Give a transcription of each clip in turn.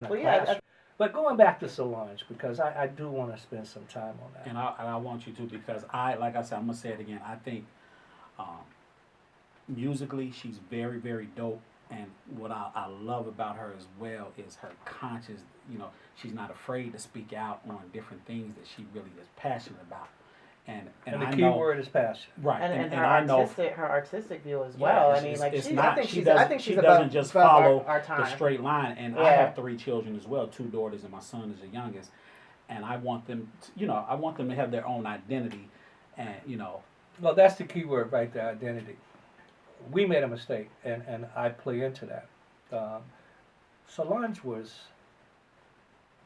Well, yeah. But going back to Solange, because I do want to spend some time on that. And I want you to, because like I said, I'm gonna say it again. I think um, musically she's very very dope, and what I love about her as well is her conscious. She's not afraid to speak out on different things that she really is passionate about. And And the I key know, word is passion. right, And and I know, her artistic view as yeah, well. I mean, like it's she, I not, think she she's, I doesn't think she she's doesn't just above follow our the time. straight line. And I Yeah. have three children as well, two daughters, and my son is the youngest. And I want them, I want them to have their own identity, and Well, that's the key word right there, identity. We made a mistake, and I play into that. Um, Solange was,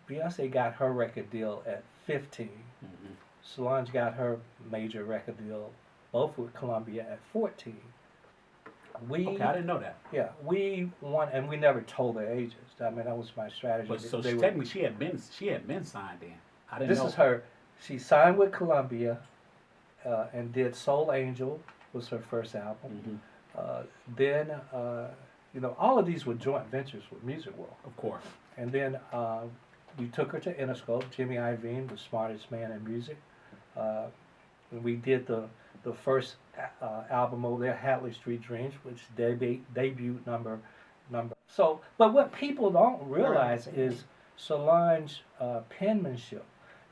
Beyonce got her record deal at 15. mhm. Solange got her major record deal, both with Columbia, at 14. We, Okay, I didn't know that. yeah, we won, and we never told their ages. I mean, that was my strategy. But so They were- technically, she had been signed then. I didn't this know. is her. She signed with Columbia and did Soul Angel was her first album. Hmm. Then, all of these were joint ventures with Music World. Of course. And then we took her to Interscope. Jimmy Iovine, the smartest man in music. And we did the first album over there, Hatley Street Dreams, which debuted number. So, but what people don't realize is Solange's penmanship.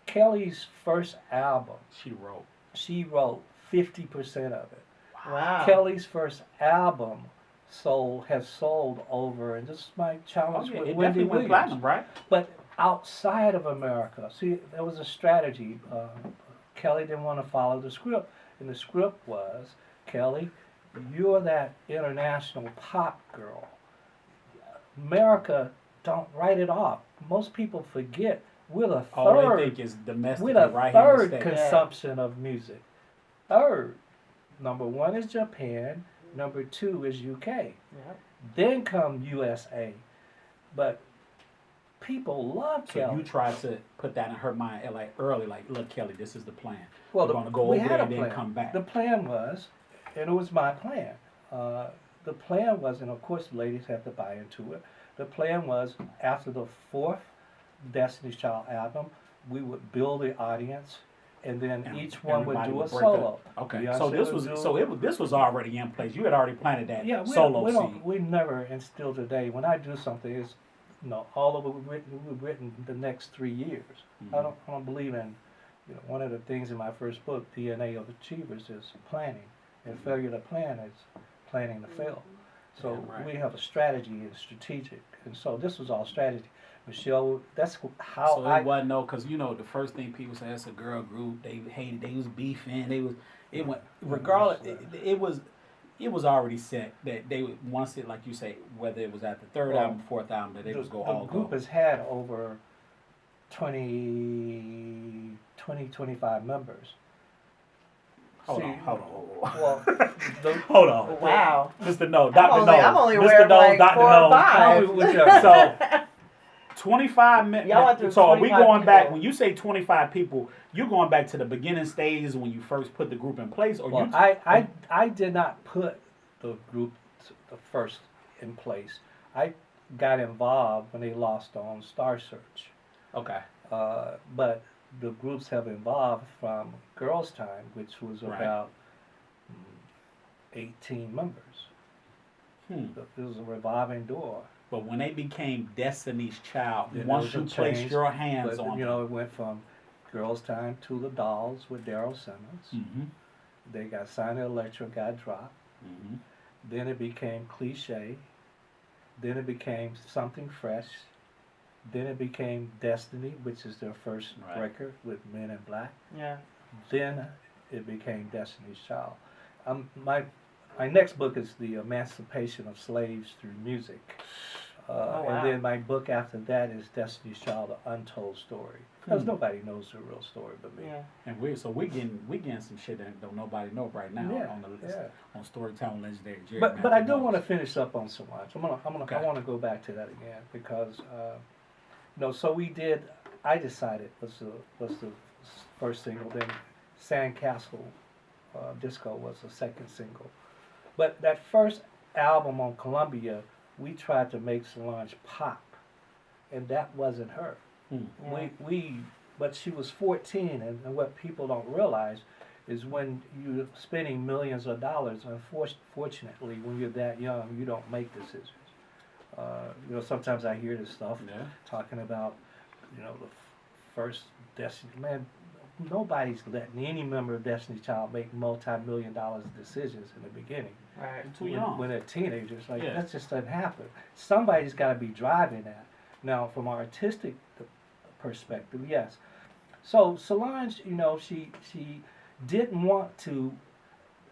Kelly's first album, She wrote. she wrote 50% of it. Wow. Kelly's first album has sold over, and this is my Oh challenge yeah, with it Wendy definitely went Williams. platinum, right? But outside of America, see, there was a strategy. Kelly didn't want to follow the script, and the script was, Kelly, you're that international pop girl. America don't write it off. Most people forget we're the All they third. think is domestically We're the right here in the third States. consumption of music. Third. Number one is Japan. Number two is UK. Yep. Then come USA. But people love So Kelly. you tried to put that in her mind, like early, like, look, Kelly, this is the plan. Well, We're gonna go we over had there a and then plan. come back. The plan was, and it was my plan. The plan was, and of course, the ladies had to buy into it. The plan was, after the fourth Destiny's Child album, we would build the audience, and then And each one would everybody do a break solo. up. Okay, Beyonce so this would was do- this was already in place. You had already planted that Yeah, solo we seed. we never instill today. When I do something, it's all of it we've written the next 3 years. Mhm. I don't believe in, one of the things in my first book, DNA of Achievers, is planning, and failure to plan is planning to fail. So Damn right. we have a strategy and strategic, and so this was all strategy. Michelle, that's how So it wasn't because the first thing people say, it's a girl group. They hated. They was beefing. It went regardless. It was already set that they would, once it, like you say, whether it was at the third Well, album, fourth album, that they was go the all group go. has had over 25 members. Hold See, on. Well, the, Hold on. Wow. Mr. No, Dr. Knowles. I'm only Mr. aware of Knowles, like Dr. 4 or Knowles. 5. whichever. So 25 minutes. Y'all went through So are we 25 going back? people. When you say 25 people, you're going back to the beginning stages when you first put the group in place, or Well, you? I did not put the group the first in place. I got involved when they lost on Star Search. Okay. But the groups have evolved from Girls Time, which was Right. about 18 members. It was a revolving door. But when they became Destiny's Child, Then once there you was a placed change, your hands But on it went from Girls Time to the Dolls with Daryl Simmons. Mm-hmm. They got signed to Electra, got dropped. Mm-hmm. Then it became Cliche. Then it became Something Fresh. Then it became Destiny, which is their first Right. record with Men in Black. Yeah. Then it became Destiny's Child. My next book is The Emancipation of Slaves Through Music. Wow. And then my book after that is Destiny's Child, The Untold Story. Because nobody knows the real story but me. Yeah. And we're getting some shit that don't nobody know right now Yeah, on the list yeah. on Storytelling Legendary Jerry. But I Matthew do want to Knowles. finish up on Solange. Okay. I want to go back to that again because so we did. I decided was the first single. Then Sandcastle Disco was the second single. But that first album on Columbia, we tried to make Solange pop, and that wasn't her. Yeah. But she was 14, and what people don't realize is when you're spending millions of dollars, unfortunately, when you're that young, you don't make decisions. Sometimes I hear this stuff talking about, the first Destiny. Man, nobody's letting any member of Destiny Child make multi-million dollars decisions in the beginning. Right. Too young. When they're teenagers, that just doesn't happen. Somebody's got to be driving that. Now, from an artistic perspective, yes. So Solange, she didn't want to.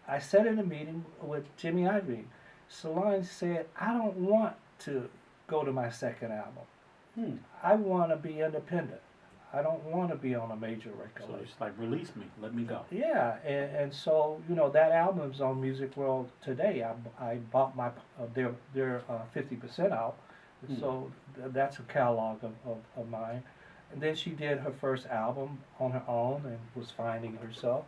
I said in a meeting with Jimmy Iovine, Solange said, I don't want to go to my second album. I want to be independent. I don't want to be on a major record So label. it's like, release me, let me go. Yeah, and so that album's on Music World today. I bought my their 50% out, so that's a catalog of mine. And then she did her first album on her own and was finding herself.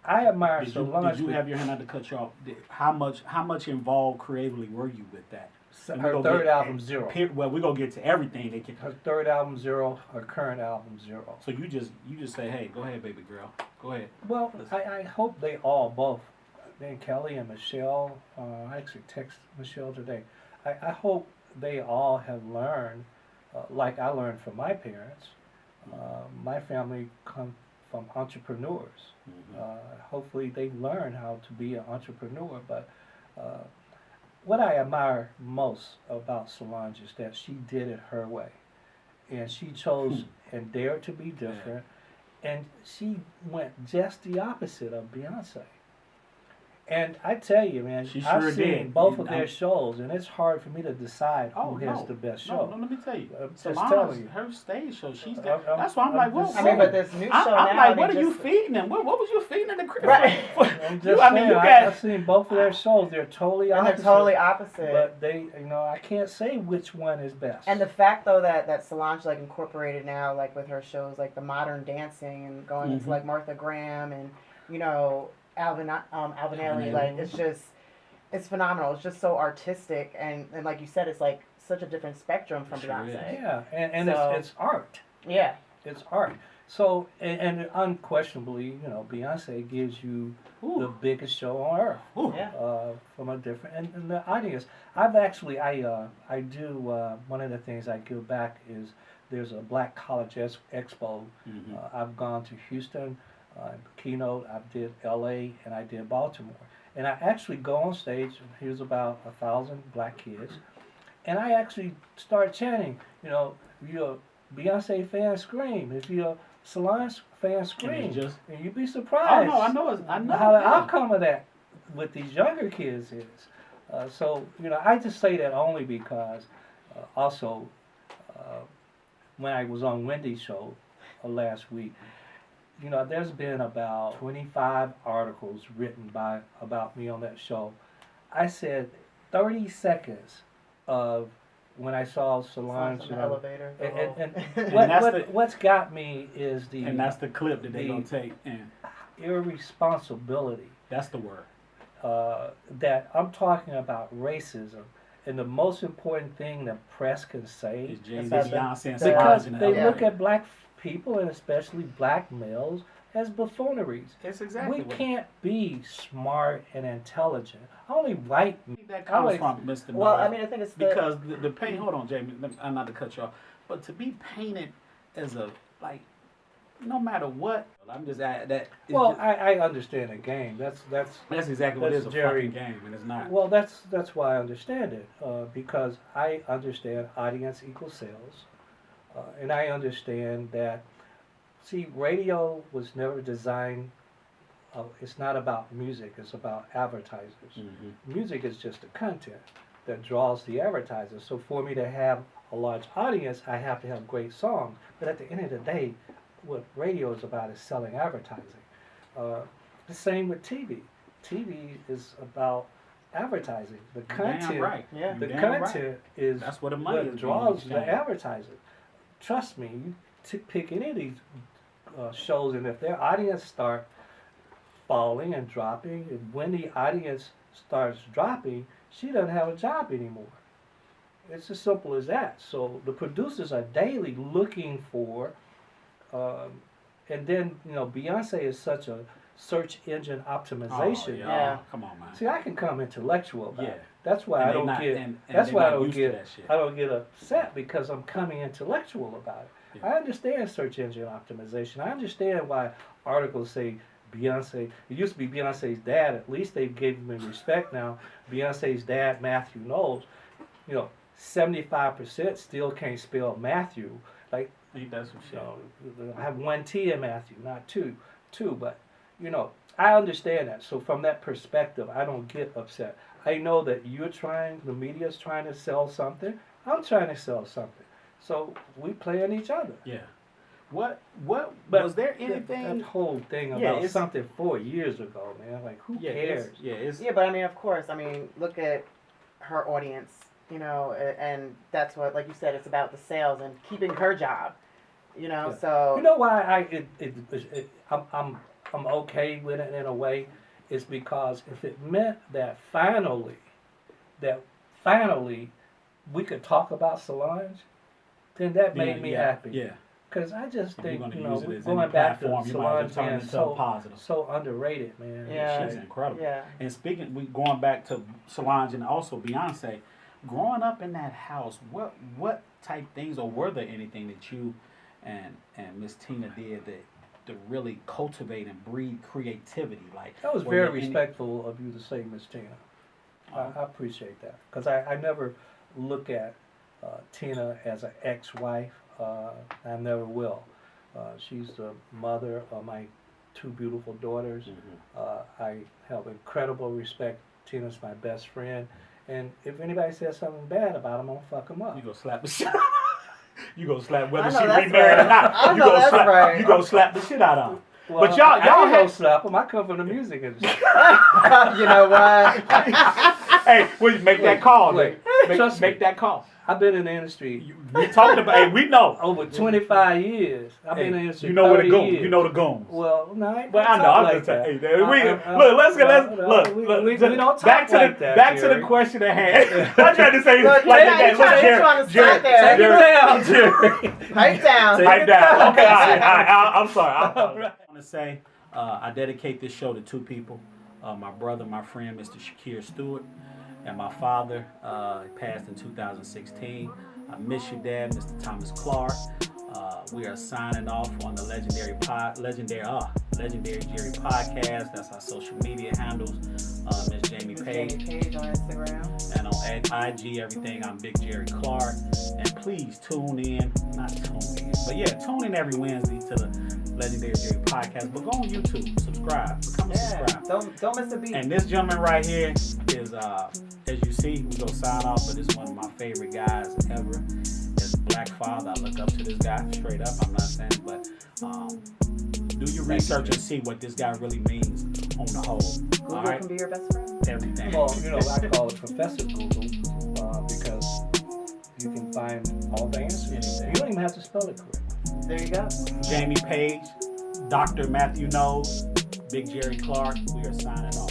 I admire Solange. Did you have your hand not to cut you off? How much involved creatively were you with that? Her third album, Zero. Well, we're gonna get to everything. Her third album, Zero. Her current album, Zero. So you just say, hey, go ahead, baby girl, go ahead. Well, I hope they all, both, and Kelly and Michelle, I actually text Michelle today. I hope they all have learned, like I learned from my parents. My family come from entrepreneurs. Hopefully they learn how to be an entrepreneur, but what I admire most about Solange is that she did it her way. And she chose and dared to be different. And she went just the opposite of Beyonce. And I tell you, man, She I've sure seen did. both of their shows, and it's hard for me to decide who has the best show. No, let me tell you. I'm just Solange, telling you. her stage show, she's I'm- that's why I'm like, I'm whoa. just I mean, but this new show I'm now. like, what they are you just- feeding them? What was you feeding in the crib? Right. I'm just I mean, saying, you I've got. seen both of their shows. They're totally And opposite. they're totally opposite. But they, I can't say which one is best. And the fact though that Solange like incorporated now like with her shows like the modern dancing and going into like Martha Graham and Alvin Ailey, like it's phenomenal. It's just so artistic and like you said, it's like such a different spectrum from Sure Beyonce. Yeah, and So- it's art. Yeah. It's art. So and unquestionably, Beyonce gives you the biggest show on earth. Yeah. From a different and the audience. I do one of the things I give back is there's a Black College Expo. I've gone to Houston, keynote. I did L.A. and I did Baltimore. And I actually go on stage. And here's about 1,000 black kids, and I actually start chanting. If you're a Beyonce fan, scream. If you're a Solange fan, scream. And you'd be surprised. I know How the outcome of that with these younger kids is. So I just say that only because also when I was on Wendy's show last week, there's been about 25 articles written about me on that show. I said 30 seconds of when I saw Solange. On the elevator. And what's got me is and that's the clip that they're gonna take. And irresponsibility. that's the word. That I'm talking about racism, and the most important thing the press can say Is Jay-Z, That's Beyonce, and because Solange in the they elevator. look at black people and especially black males as buffooneries. It's exactly We what can't be smart and intelligent. Only white men. that comes Always- from, Mr. Well, Knowles. I mean, I think it's because the paint. Hold on, Jamie. I'm not to cut you off, but to be painted as a no matter what. I'm just that. Well, I understand the game. That's exactly what it is. A Jerry. fucking game, and it's not. Well, that's why I understand it, because I understand audience equals sales, and I understand that. See, radio was never designed. It's not about music; it's about advertisers. Music is just the content that draws the advertisers. So for me to have a large audience, I have to have great songs. But at the end of the day, what radio is about is selling advertising. The same with TV. TV is about advertising. The content, Damn right. Yeah. the Damn content right. is That's where the money what is being draws the exchanged. advertising. Trust me, you pick any of these shows, and if their audience start falling and dropping, and when the audience starts dropping, she doesn't have a job anymore. It's as simple as that. So the producers are daily looking for, and then Beyonce is such a search engine optimization. Oh, Yeah. Come on, man. See, I can come intellectual about Yeah. it. That's why And I they don't not- get. and That's they why I not don't used to get. that shit. I don't get upset because I'm coming intellectual about it. Yeah. I understand search engine optimization. I understand why articles say Beyonce. It used to be Beyonce's dad. At least they've given me respect now. Beyonce's dad, Matthew Knowles. 75% still can't spell Matthew. Like, Ain't that some shit? I have one T in Matthew, not two, but I understand that. So from that perspective, I don't get upset. I know that the media's trying to sell something. I'm trying to sell something. So we playing each other. Yeah. What But was there That anything? whole thing Yeah, about it's- something 4 years ago, man. Like, who cares? It's Yeah, but I mean, of course, I mean, look at her audience, and that's what, like you said, it's about the sales and keeping her job, Yeah. so. You know why I'm okay with it in a way? Is because if it meant that finally we could talk about Solange, then that made me happy. Yeah. Because I just If you're think, gonna use it as going any back to platform, you might as Solange well turn being it into a so, positive. so underrated, man. Yeah. She's incredible. Yeah. And we going back to Solange and also Beyonce, growing up in that house, what type things, or were there anything that you and Miss Tina did to really cultivate and breed creativity? Like, That was were very there any- respectful of you to say, Miss Tina. I appreciate that. Because I never look at Tina as an ex-wife. I never will. She's the mother of my 2 beautiful daughters. Mhm. I have incredible respect. Tina's my best friend. And if anybody says something bad about him, I'm going to fuck him up. You gonna slap the shit. You gonna slap whether I she know that's remarried or right. not. I You know gonna that's slap. right. You gonna slap the shit out of him. Well, But y'all I ain't had- no slap him. I come from the music industry. You know what? Hey, will you make that call? Wait, Make, trust make me. that call. I've been in the industry We talking about. Hey, we know. over 25 years. I've been in the Hey, industry you know where the 30 goons. years. You know the goons. Well, no, I ain't But I know. talk I'm like just that. saying. Hey, look, we look. don't talk like that, Back to the Jerry. question at hand. I tried to say Look, like you're that. trying- Look, you're trying to start there. Take Jerry. it down, Jerry. Pipe down. Take Pipe it down. down. Okay, all right. I'm sorry. I want to say I dedicate this show to 2 people. My brother, my friend, Mr. Shakir Stewart, and my father. He passed in 2016. I miss you, Dad, Mr. Thomas Clark. We are signing off on the legendary Jerry podcast. That's our social media handles. Miss Jamie Page. Jamie Page on Instagram. And on IG, everything, I'm Big Jerry Clark. And please tune in, not tune in, but yeah, tune in every Wednesday to the Legendary Jerry podcast. But go on YouTube, subscribe, become a Yeah. subscriber. Don't miss a beat. And this gentleman right here is, as you see, we gonna sign off, but it's one of my favorite guys ever. As a black father, I look up to this guy straight up. I'm not saying, but do your research and see what this guy really means on the whole. Google All right, can be your best friend. everything. Well, I call it Professor Google because you can find all the answers. Anything. You don't even have to spell it correctly. There you go. Jamie Page, Dr. Matthew Knowles, Big Jerry Clark. We are signing off.